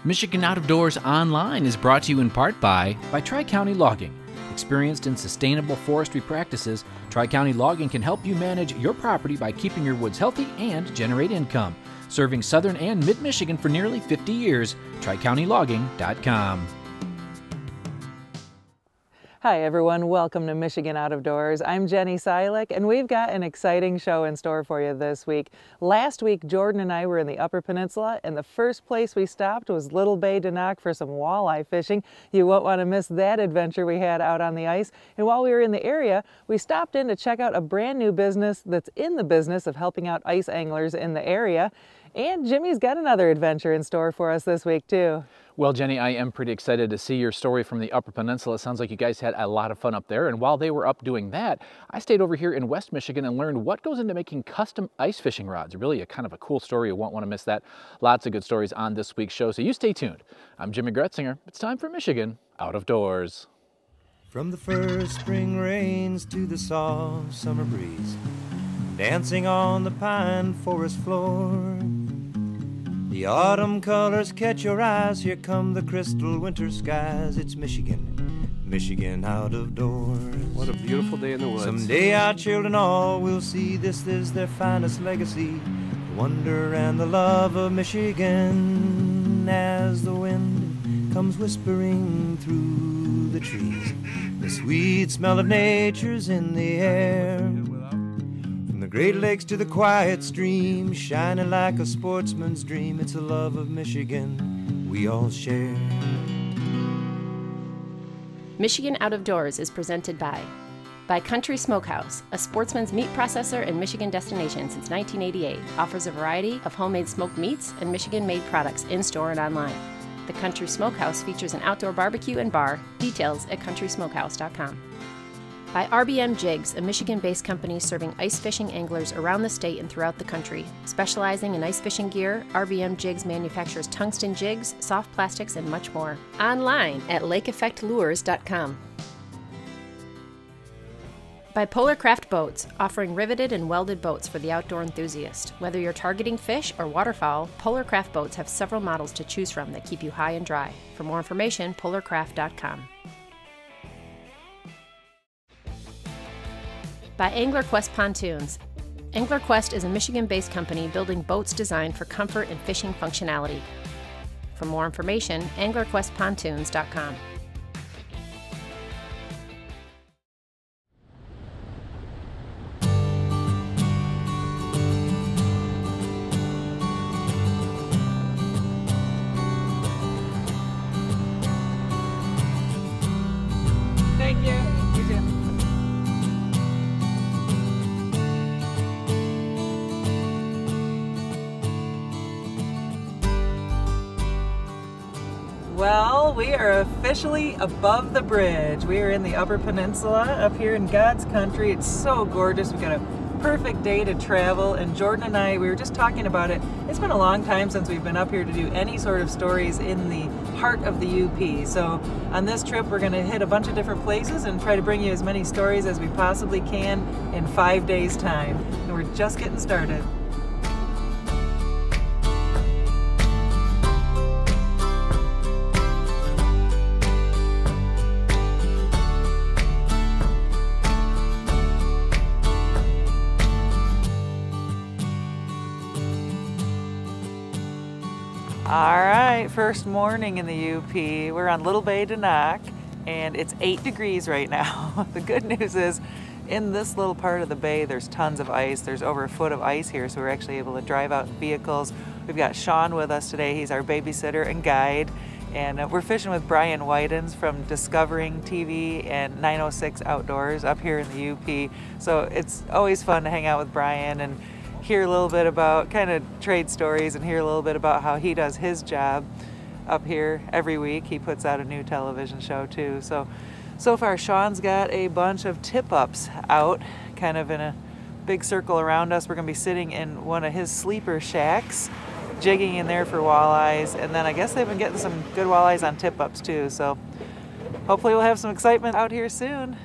Michigan Out of Doors Online is brought to you in part by Tri-County Logging. Experienced in sustainable forestry practices, Tri-County Logging can help you manage your property by keeping your woods healthy and generate income. Serving southern and mid-Michigan for nearly 50 years, TriCountyLogging.com. Hi everyone, welcome to Michigan Out of Doors. I'm Jenny Silik, and we've got an exciting show in store for you this week. Last week, Jordan and I were in the Upper Peninsula, and the first place we stopped was Little Bay Denok for some walleye fishing. You won't want to miss that adventure we had out on the ice. And while we were in the area, we stopped in to check out a brand new business that's in the business of helping out ice anglers in the area. And Jimmy's got another adventure in store for us this week too. Well, Jenny, I am pretty excited to see your story from the Upper Peninsula. It sounds like you guys had a lot of fun up there. And while they were up doing that, I stayed over here in West Michigan and learned what goes into making custom ice fishing rods. Really a kind of a cool story. You won't want to miss that. Lots of good stories on this week's show, so you stay tuned. I'm Jimmy Gretzinger. It's time for Michigan Out of Doors. From the first spring rains to the soft summer breeze, dancing on the pine forest floor, the autumn colors catch your eyes. Here come the crystal winter skies. It's Michigan, Michigan out of doors. What a beautiful day in the woods. Someday our children all will see this is their finest legacy, the wonder and the love of Michigan. As the wind comes whispering through the trees, the sweet smell of nature's in the air. From the Great Lakes to the quiet stream, shining like a sportsman's dream, it's a love of Michigan we all share. Michigan Out of Doors is presented by Country Smokehouse, a sportsman's meat processor and Michigan destination since 1988. Offers a variety of homemade smoked meats and Michigan-made products in-store and online. The Country Smokehouse features an outdoor barbecue and bar. Details at countrysmokehouse.com. By RBM Jigs, a Michigan-based company serving ice fishing anglers around the state and throughout the country. Specializing in ice fishing gear, RBM Jigs manufactures tungsten jigs, soft plastics, and much more. Online at lakeeffectlures.com. By Polar Craft Boats, offering riveted and welded boats for the outdoor enthusiast. Whether you're targeting fish or waterfowl, Polar Craft Boats have several models to choose from that keep you high and dry. For more information, polarcraft.com. By AnglerQuest Pontoons. AnglerQuest is a Michigan-based company building boats designed for comfort and fishing functionality. For more information, anglerquestpontoons.com. Thank you. You too. Well, we are officially above the bridge. We are in the Upper Peninsula up here in God's country. It's so gorgeous. We've got a perfect day to travel, and Jordan and I, we were just talking about it. It's been a long time since we've been up here to do any sort of stories in the heart of the UP. So on this trip, we're going to hit a bunch of different places and try to bring you as many stories as we possibly can in 5 days' time. And we're just getting started. All right, first morning in the UP. We're on Little Bay Denok, and it's 8 degrees right now. The good news is, in this little part of the bay, there's tons of ice. There's over a foot of ice here, so we're actually able to drive out in vehicles. We've got Sean with us today. He's our babysitter and guide. And we're fishing with Brian Whitens from Discovering TV and 906 Outdoors up here in the UP. So it's always fun to hang out with Brian and hear a little bit about kind of trade stories and hear a little bit about how he does his job up here every week. He puts out a new television show too. So far Sean's got a bunch of tip-ups out kind of in a big circle around us. We're going to be sitting in one of his sleeper shacks, jigging in there for walleyes, and then I guess they've been getting some good walleyes on tip-ups too. So hopefully we'll have some excitement out here soon.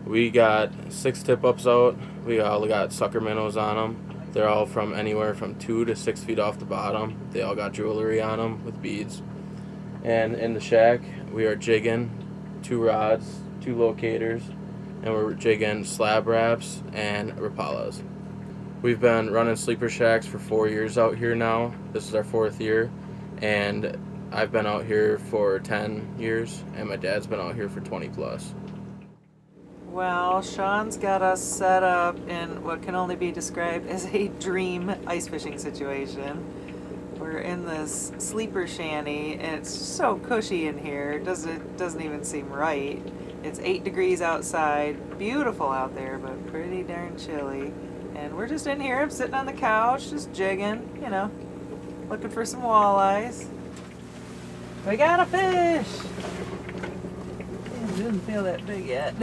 We got 6 tip-ups out. We all got sucker minnows on them. They're all from anywhere from 2 to 6 feet off the bottom. They all got jewelry on them with beads. And in the shack, we are jigging 2 rods, 2 locators, and we're jigging slab wraps and rapalas. We've been running sleeper shacks for 4 years out here now. This is our 4th year, and I've been out here for 10 years, and my dad's been out here for 20 plus. Well, Sean's got us set up in what can only be described as a dream ice fishing situation. We're in this sleeper shanty, and it's so cushy in here. It doesn't even seem right. It's 8 degrees outside, beautiful out there, but pretty darn chilly. And we're just in here, I'm sitting on the couch, just jigging, you know, looking for some walleyes. We got a fish! It doesn't feel that big yet.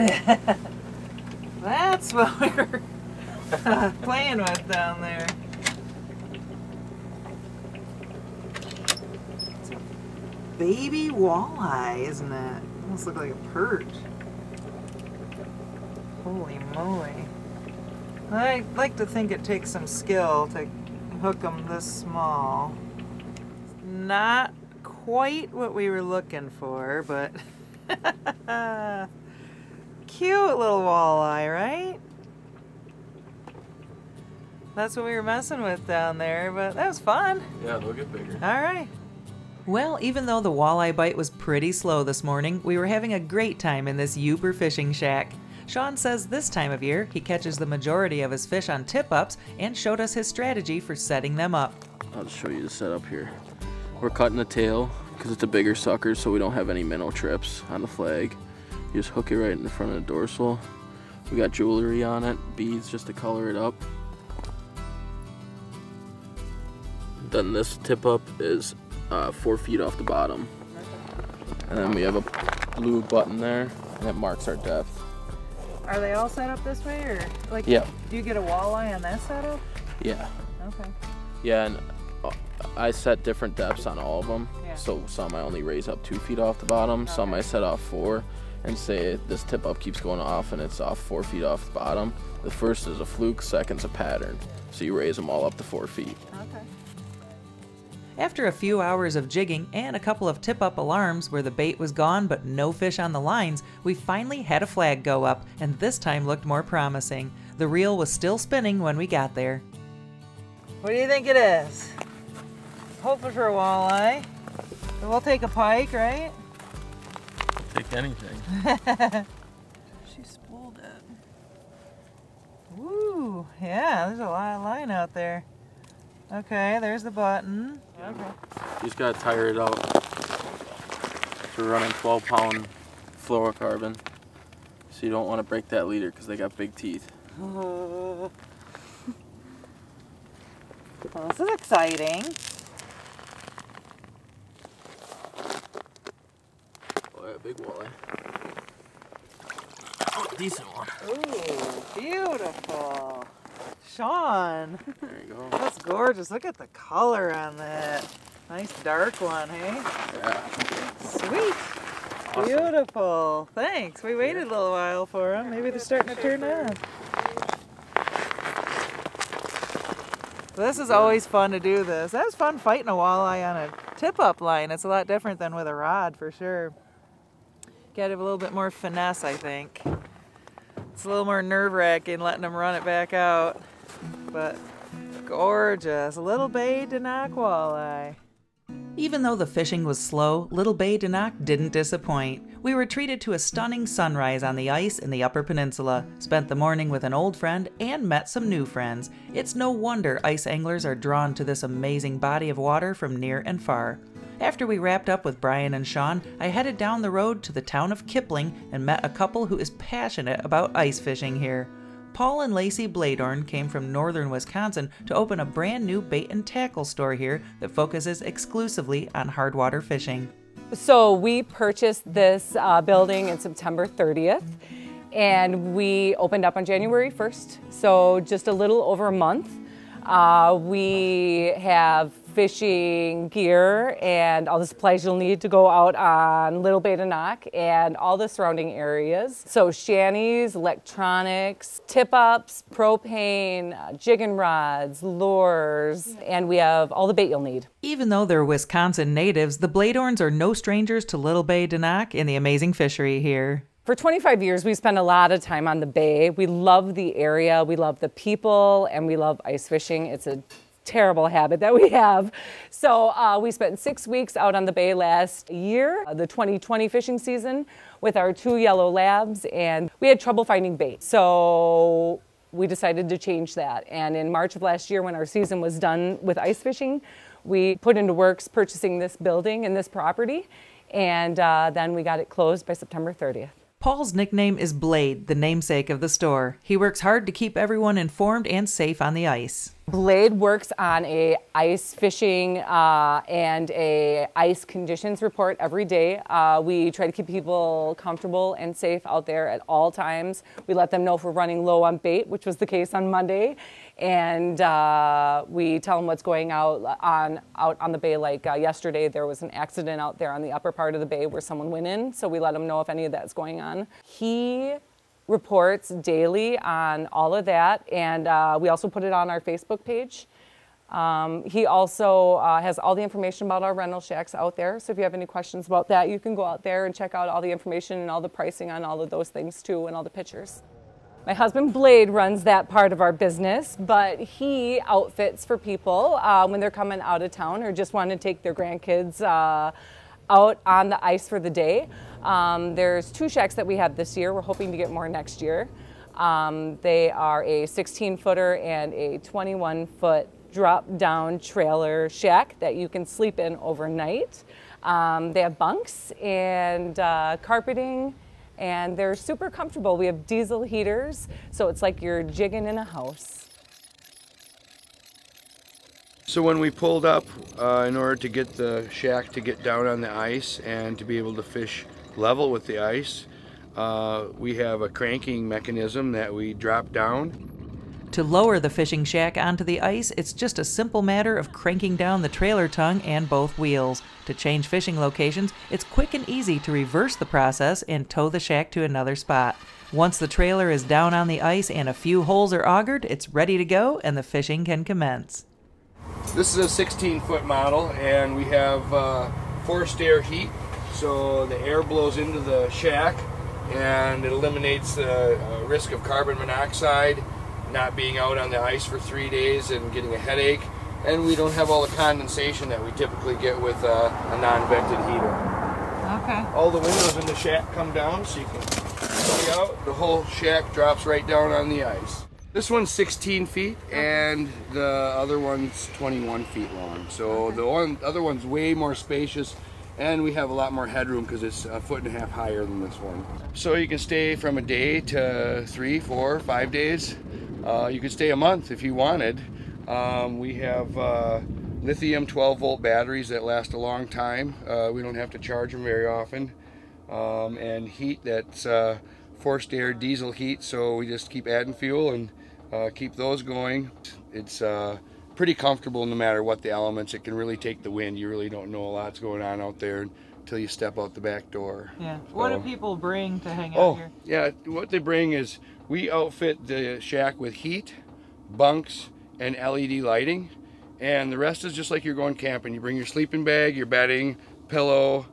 That's what we were playing with down there. It's a baby walleye, isn't it? Almost look like a perch. Holy moly. I like to think it takes some skill to hook them this small. Not quite what we were looking for, but cute little walleye, right? That's what we were messing with down there, but that was fun. Yeah, they'll get bigger. All right. Well, even though the walleye bite was pretty slow this morning, we were having a great time in this Uber fishing shack. Sean says this time of year, he catches the majority of his fish on tip-ups and showed us his strategy for setting them up. I'll show you the setup here. We're cutting the tail because it's a bigger sucker, so we don't have any minnow trips on the flag. You just hook it right in the front of the dorsal. We got jewelry on it, beads just to color it up. Then this tip-up is 4 feet off the bottom. And then we have a blue button there, and it marks our depth. Are they all set up this way, or like? Yeah. Do you get a walleye on that setup? Yeah. Okay. Yeah, and I set different depths on all of them. Yeah. So some I only raise up 2 feet off the bottom, Okay. some I set off 4, and say this tip up keeps going off and it's off 4 feet off the bottom. The first is a fluke, second's a pattern. So you raise them all up to 4 feet. Okay. After a few hours of jigging and a couple of tip-up alarms where the bait was gone but no fish on the lines, we finally had a flag go up, and this time looked more promising. The reel was still spinning when we got there. What do you think it is? Hoping for a walleye. We'll take a pike, right? Take anything. She spooled it. Woo! Yeah, there's a lot of line out there. Okay, there's the button. Okay. You just gotta tire it out. So we're running 12-pound fluorocarbon. So you don't want to break that leader because they got big teeth. Well, this is exciting. Oh yeah, big walleye. Oh, decent one. Ooh, beautiful. Sean, There you go. that's gorgeous. Look at the color on that. Nice dark one, hey? Yeah. Sweet. Awesome. Beautiful. Thanks. We waited a little while for them. Maybe they're starting to turn on. This is always fun to do this. That was fun fighting a walleye on a tip-up line. It's a lot different than with a rod for sure. Got to have a little bit more finesse, I think. It's a little more nerve-wracking letting them run it back out. But gorgeous. Little Bay Denock walleye. Even though the fishing was slow, Little Bay Denock didn't disappoint. We were treated to a stunning sunrise on the ice in the Upper Peninsula, spent the morning with an old friend, and met some new friends. It's no wonder ice anglers are drawn to this amazing body of water from near and far. After we wrapped up with Brian and Sean, I headed down the road to the town of Kipling and met a couple who is passionate about ice fishing here. Paul and Lacey Bladorn came from northern Wisconsin to open a brand new bait and tackle store here that focuses exclusively on hardwater fishing. So we purchased this building in September 30th, and we opened up on January 1st, so just a little over a month. We have fishing gear and all the supplies you'll need to go out on Little Bay to Knock and all the surrounding areas. So shanties, electronics, tip-ups, propane, jigging rods, lures, and we have all the bait you'll need. Even though they're Wisconsin natives, the Bladehorns are no strangers to Little Bay to Knock and the amazing fishery here. For 25 years, we spent a lot of time on the bay. We love the area, we love the people, and we love ice fishing. It's a terrible habit that we have. So we spent 6 weeks out on the bay last year, the 2020 fishing season, with our 2 yellow labs, and we had trouble finding bait. So we decided to change that. And in March of last year, when our season was done with ice fishing, we put into works purchasing this building and this property, and then we got it closed by September 30th. Paul's nickname is Blade, the namesake of the store. He works hard to keep everyone informed and safe on the ice. Blade works on a ice fishing and a ice conditions report every day. We try to keep people comfortable and safe out there at all times. We let them know if we're running low on bait, which was the case on Monday. And we tell them what's going out on the bay. Like yesterday, there was an accident out there on the upper part of the bay where someone went in. So we let them know if any of that's going on. He reports daily on all of that, and we also put it on our Facebook page. He also has all the information about our rental shacks out there, so if you have any questions about that, you can go out there and check out all the information and all the pricing on all of those things too, and all the pictures. My husband Blade runs that part of our business, but he outfits for people when they're coming out of town or just want to take their grandkids out on the ice for the day. There's 2 shacks that we have this year. We're hoping to get more next year. They are a 16-footer and a 21-foot drop-down trailer shack that you can sleep in overnight. They have bunks and carpeting, and they're super comfortable. We have diesel heaters, so it's like you're jigging in a house. So when we pulled up in order to get the shack to get down on the ice and to be able to fish level with the ice, we have a cranking mechanism that we drop down. To lower the fishing shack onto the ice, it's just a simple matter of cranking down the trailer tongue and both wheels. To change fishing locations, it's quick and easy to reverse the process and tow the shack to another spot. Once the trailer is down on the ice and a few holes are augered, it's ready to go and the fishing can commence. This is a 16-foot model, and we have forced air heat, so the air blows into the shack and it eliminates the risk of carbon monoxide, not being out on the ice for 3 days and getting a headache, and we don't have all the condensation that we typically get with a non-vented heater. Okay. All the windows in the shack come down, so you can see out. The whole shack drops right down on the ice. This one's 16 feet, and the other one's 21 feet long. So the other one's way more spacious, and we have a lot more headroom because it's 1.5 feet higher than this one. So you can stay from a day to 3, 4, 5 days. You could stay a month if you wanted. We have lithium 12-volt batteries that last a long time. We don't have to charge them very often. And heat that's forced air diesel heat, so we just keep adding fuel and keep those going. It's pretty comfortable no matter what the elements. It can really take the wind. You really don't know a lot's going on out there until you step out the back door. Yeah. What do people bring to hang out here? Yeah, what they bring is we outfit the shack with heat, bunks, and LED lighting, and the rest is just like you're going camping. You bring your sleeping bag, your bedding, pillow,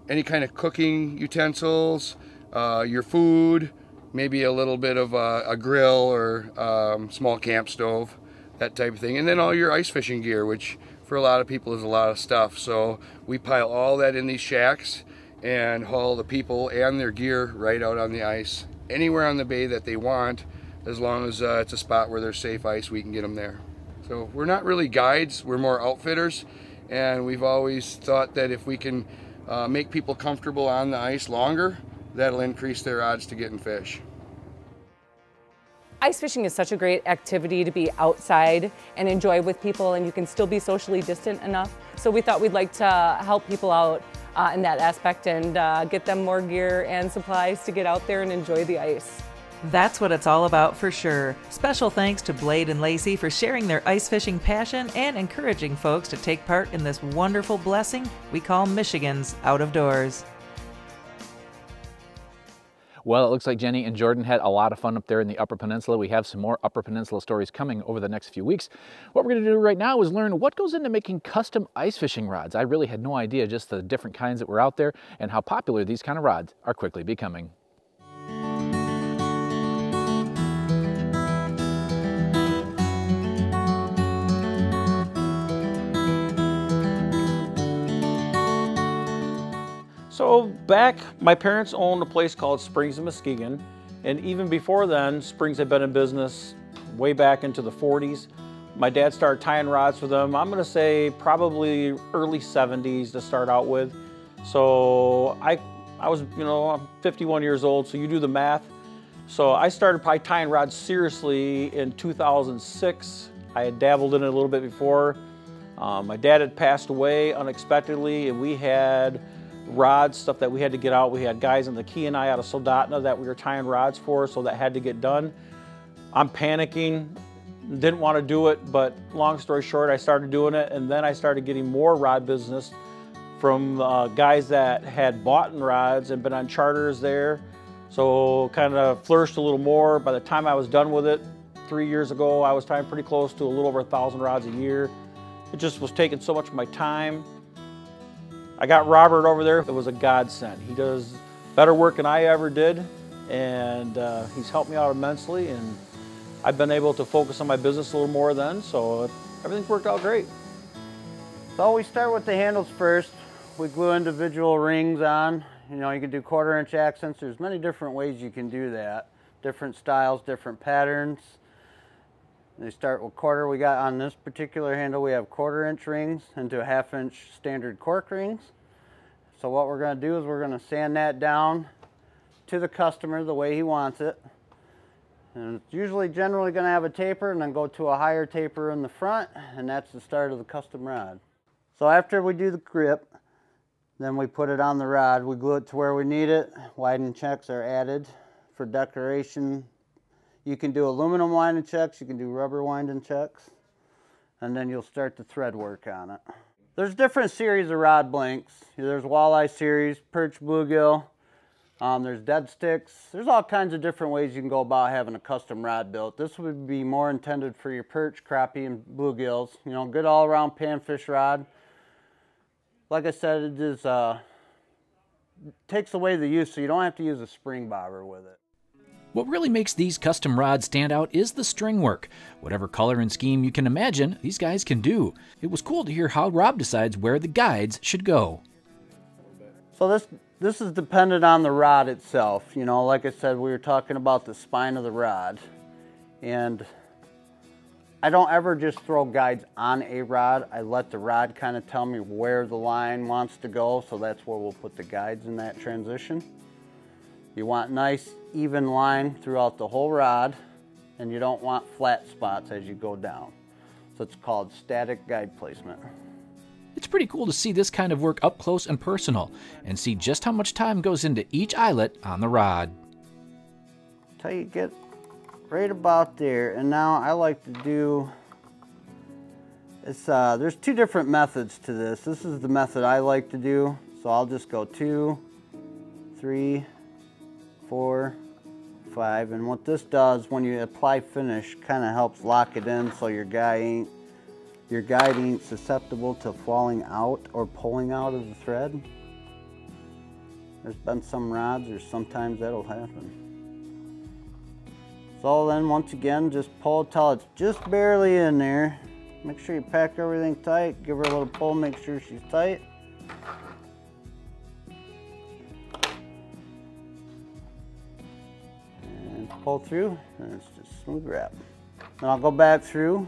any kind of cooking utensils, your food, maybe a little bit of a grill or small camp stove, that type of thing, and then all your ice fishing gear, which for a lot of people is a lot of stuff. So we pile all that in these shacks and haul the people and their gear right out on the ice anywhere on the bay that they want, as long as it's a spot where there's safe ice, we can get them there. So we're not really guides, we're more outfitters, and we've always thought that if we can make people comfortable on the ice longer, that'll increase their odds to getting fish. Ice fishing is such a great activity to be outside and enjoy with people, and you can still be socially distant enough. So we thought we'd like to help people out in that aspect and get them more gear and supplies to get out there and enjoy the ice. That's what it's all about for sure. Special thanks to Blade and Lacey for sharing their ice fishing passion and encouraging folks to take part in this wonderful blessing we call Michigan's out of doors. Well, it looks like Jenny and Jordan had a lot of fun up there in the Upper Peninsula. We have some more Upper Peninsula stories coming over the next few weeks. What we're going to do right now is learn what goes into making custom ice fishing rods. I really had no idea just the different kinds that were out there and how popular these kind of rods are quickly becoming. So back, my parents owned a place called Springs in Muskegon, and even before then, Springs had been in business way back into the 40s. My dad started tying rods for them, I'm gonna say probably early 70s to start out with. So I was, I'm 51 years old, so you do the math. So I started probably tying rods seriously in 2006. I had dabbled in it a little bit before. My dad had passed away unexpectedly, and we had rods, stuff that we had to get out. We had guys in the Kenai out of Soldotna that we were tying rods for, so that had to get done. I'm panicking, didn't want to do it, but long story short, I started doing it, and then I started getting more rod business from guys that had bought rods and been on charters there. So kind of flourished a little more. By the time I was done with it 3 years ago, I was tying pretty close to a little over 1,000 rods a year. It just was taking so much of my time. I got Robert over there. It was a godsend. He does better work than I ever did, and he's helped me out immensely, and I've been able to focus on my business a little more then, so everything's worked out great. So we start with the handles first. We glue individual rings on. You can do 1/4-inch accents. There's many different ways you can do that. Different styles, different patterns. They start with 1/4. We got on this particular handle, we have 1/4-inch rings into 1/2-inch standard cork rings. So what we're going to do is we're going to sand that down to the customer the way he wants it. And it's usually generally going to have a taper and then go to a higher taper in the front, and that's the start of the custom rod. So after we do the grip, then we put it on the rod. We glue it to where we need it. Winding checks are added for decoration. You can do aluminum winding checks, you can do rubber winding checks, and then you'll start the thread work on it. There's different series of rod blanks. There's Walleye series, perch bluegill, there's dead sticks. There's all kinds of different ways you can go about having a custom rod built. This would be more intended for your perch, crappie, and bluegills. Good all-around panfish rod. Like I said, it is takes away the use, so you don't have to use a spring bobber with it. What really makes these custom rods stand out is the string work. Whatever color and scheme you can imagine, these guys can do. It was cool to hear how Rob decides where the guides should go. So this is dependent on the rod itself. Like I said, we were talking about the spine of the rod. And I don't ever just throw guides on a rod. I let the rod kind of tell me where the line wants to go, so that's where we'll put the guides in that transition. You want nice, even line throughout the whole rod, and you don't want flat spots as you go down. So it's called static guide placement. It's pretty cool to see this kind of work up close and personal, and see just how much time goes into each eyelet on the rod. Till you get right about there, and now I like to do, there's 2 different methods to this. This is the method I like to do, so I'll just go 2, 3, 4, 5, and what this does when you apply finish kind of helps lock it in so your guide ain't susceptible to falling out or pulling out of the thread. There's been some rods or sometimes that'll happen. So then once again, just pull till it's just barely in there. Make sure you pack everything tight, give her a little pull, make sure she's tight. Pull through, and it's just smooth wrap. Then I'll go back through,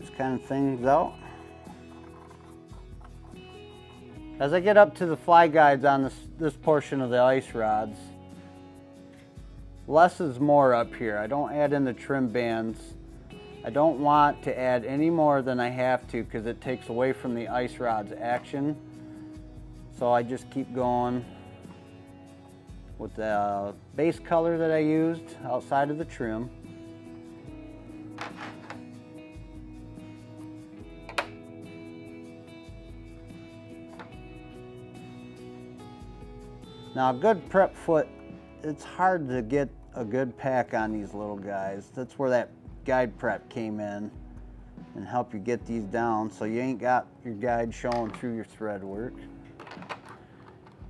just kind of things out. As I get up to the fly guides on this portion of the ice rods, less is more up here. I don't add in the trim bands. I don't want to add any more than I have to because it takes away from the ice rod's action. So I just keep going. with the base color that I used outside of the trim. Now a good prep foot, it's hard to get a good pack on these little guys. That's where that guide prep came in and help you get these down so you ain't got your guide showing through your thread work.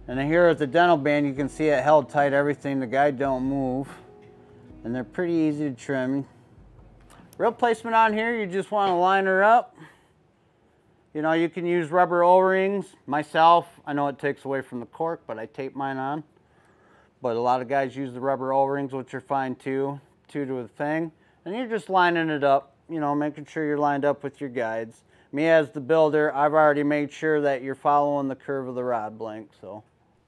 And then here at the dental band, you can see it held tight, everything, the guide don't move. And they're pretty easy to trim. Real placement on here, you just want to line her up. You know, you can use rubber O-rings. Myself, I know it takes away from the cork, but I tape mine on. But a lot of guys use the rubber O-rings, which are fine too, to the thing. And you're just lining it up, you know, making sure you're lined up with your guides. Me as the builder, I've already made sure that you're following the curve of the rod blank, so.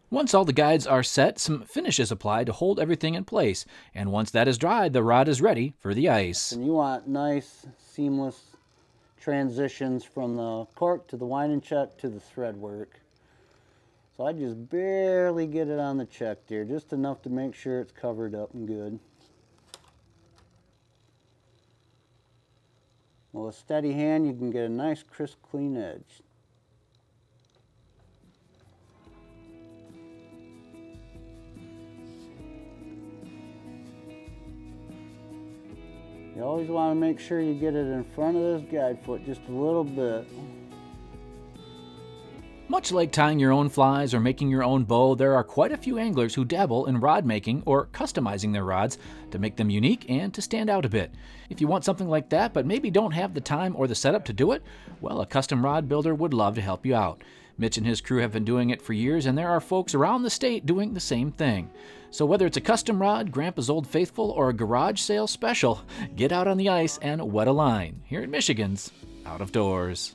Once all the guides are set, some finish is applied to hold everything in place. And once that is dried, the rod is ready for the ice. And you want nice, seamless transitions from the cork to the winding chuck to the thread work. So I just barely get it on the chuck there, just enough to make sure it's covered up and good. With a steady hand, you can get a nice, crisp, clean edge. You always want to make sure you get it in front of this guide foot just a little bit. Much like tying your own flies or making your own bow, there are quite a few anglers who dabble in rod making or customizing their rods to make them unique and to stand out a bit. If you want something like that but maybe don't have the time or the setup to do it, well, a custom rod builder would love to help you out. Mitch and his crew have been doing it for years, and there are folks around the state doing the same thing. So whether it's a custom rod, Grandpa's Old Faithful, or a garage sale special, get out on the ice and wet a line here in Michigan's Out of Doors.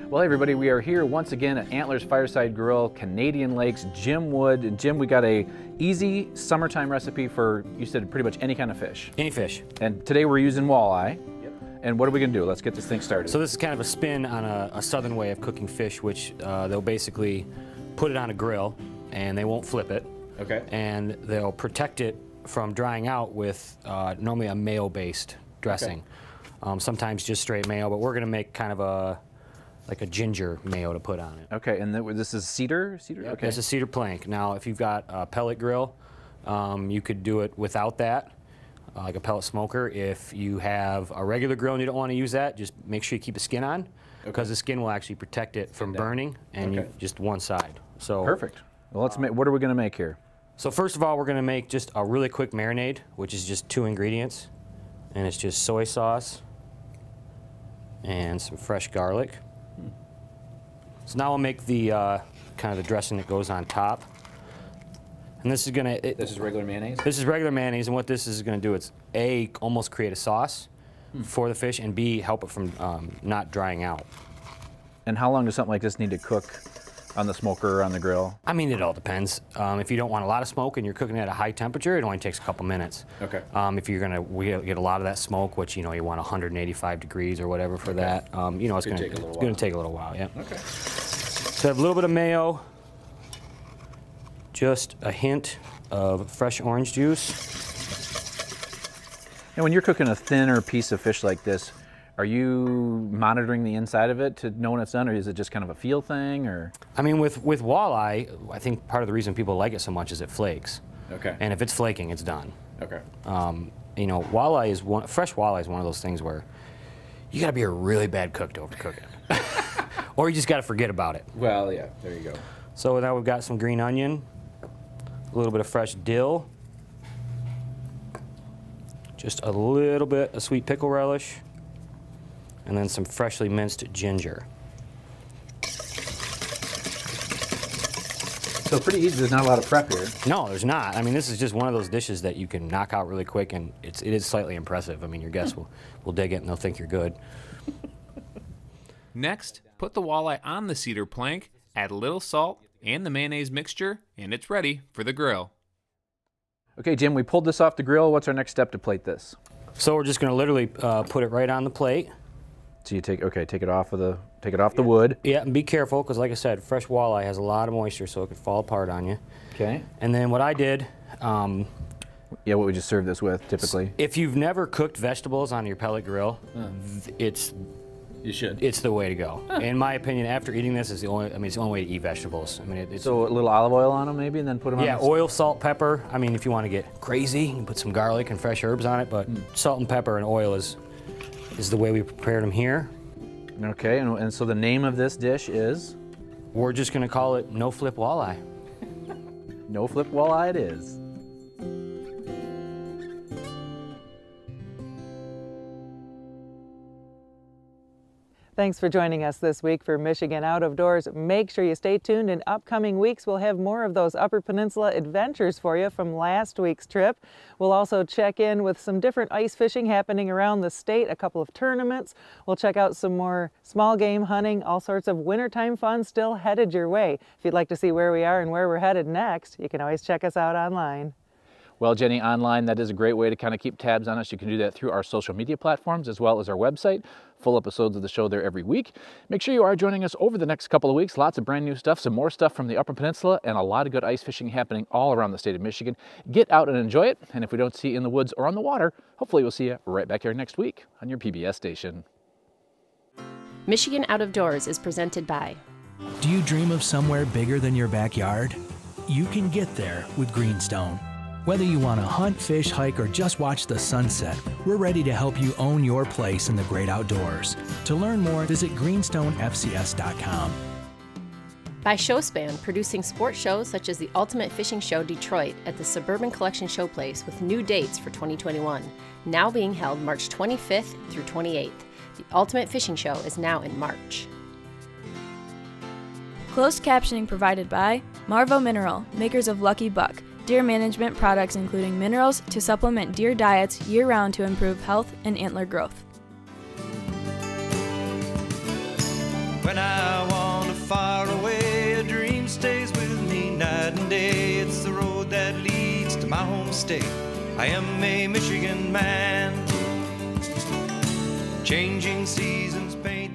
Well, everybody, we are here once again at Antlers Fireside Grill, Canadian Lakes, Jim Wood. And Jim, we got a easy summertime recipe for, you said, pretty much any kind of fish. Any fish. And today we're using walleye. Yep. And what are we gonna do? Let's get this thing started. So this is kind of a spin on a southern way of cooking fish, which they'll basically put it on a grill and they won't flip it. Okay. And they'll protect it from drying out with normally a mayo-based dressing. Okay. Sometimes just straight mayo, but we're gonna make kind of like a ginger mayo to put on it. Okay, and this is cedar? Cedar? Yep, okay. This is cedar plank. Now, if you've got a pellet grill, you could do it without that, like a pellet smoker. If you have a regular grill and you don't want to use that, just make sure you keep the skin on, because the skin will actually protect it from burning, and you just one side. So perfect. Well, let's make. What are we going to make here? So first of all, we're going to make just a really quick marinade, which is just 2 ingredients, and it's just soy sauce and some fresh garlic. So now I'll make the kind of the dressing that goes on top. And this is gonna... this is regular mayonnaise? This is regular mayonnaise, and what this is gonna do, it's A, almost create a sauce for the fish, and B, help it from not drying out. And how long does something like this need to cook on the smoker or on the grill? I mean, it all depends. If you don't want a lot of smoke and you're cooking at a high temperature, it only takes a couple minutes. Okay. If you're gonna get a lot of that smoke, which you want 185 degrees or whatever for that, it's gonna take a little while. Yeah. Okay. So I have a little bit of mayo, just a hint of fresh orange juice. And when you're cooking a thinner piece of fish like this, are you monitoring the inside of it to know when it's done, or is it just kind of a feel thing, or? I mean, with walleye, I think part of the reason people like it so much is it flakes. Okay. And if it's flaking, it's done. Okay. Walleye is fresh walleye is one of those things where you got to be a really bad cook to overcook it. Or you just got to forget about it. Well, yeah, there you go. So now we've got some green onion, a little bit of fresh dill, just a little bit of sweet pickle relish, and then some freshly minced ginger. So pretty easy, there's not a lot of prep here. No, there's not. I mean, this is just one of those dishes that you can knock out really quick, and it is slightly impressive. I mean, your guests will dig it and they'll think you're good. Next, put the walleye on the cedar plank, add a little salt and the mayonnaise mixture, and it's ready for the grill. Okay, Jim, we pulled this off the grill. What's our next step to plate this? So we're just going to literally put it right on the plate, So you take it off the wood. Yeah, and be careful because, like I said, fresh walleye has a lot of moisture, so it could fall apart on you. Okay. And then what I did. Yeah, what would you serve this with typically? If you've never cooked vegetables on your pellet grill, You should. It's the way to go. In my opinion, after eating this, it's the only way to eat vegetables. I mean, it's so a little olive oil on them maybe, and then put them on. Yeah, oil, salt, pepper. I mean, if you want to get crazy, you can put some garlic and fresh herbs on it, but salt and pepper and oil is the way we prepared them here. Okay, and so the name of this dish is? We're just going to call it No Flip Walleye. No Flip Walleye it is. Thanks for joining us this week for Michigan Out of Doors. Make sure you stay tuned. In upcoming weeks, we'll have more of those Upper Peninsula adventures for you from last week's trip. We'll also check in with some different ice fishing happening around the state, a couple of tournaments. We'll check out some more small game hunting, all sorts of wintertime fun still headed your way. If you'd like to see where we are and where we're headed next, you can always check us out online. Well, Jenny, online, that is a great way to kind of keep tabs on us. You can do that through our social media platforms as well as our website. Full episodes of the show there every week. Make sure you are joining us over the next couple of weeks. Lots of brand new stuff, some more stuff from the Upper Peninsula, and a lot of good ice fishing happening all around the state of Michigan. Get out and enjoy it. And if we don't see you in the woods or on the water, hopefully we'll see you right back here next week on your PBS station. Michigan Out of Doors is presented by. Do you dream of somewhere bigger than your backyard? You can get there with Greenstone. Whether you want to hunt, fish, hike, or just watch the sunset, we're ready to help you own your place in the great outdoors. To learn more, visit greenstonefcs.com. By Showspan, producing sports shows such as the Ultimate Fishing Show Detroit at the Suburban Collection Showplace with new dates for 2021, now being held March 25th through 28th. The Ultimate Fishing Show is now in March. Closed captioning provided by Marvo Mineral, makers of Lucky Buck, deer management products including minerals to supplement deer diets year-round to improve health and antler growth. When I wander far away, a dream stays with me night and day. It's the road that leads to my home state. I am a Michigan man, changing seasons, painting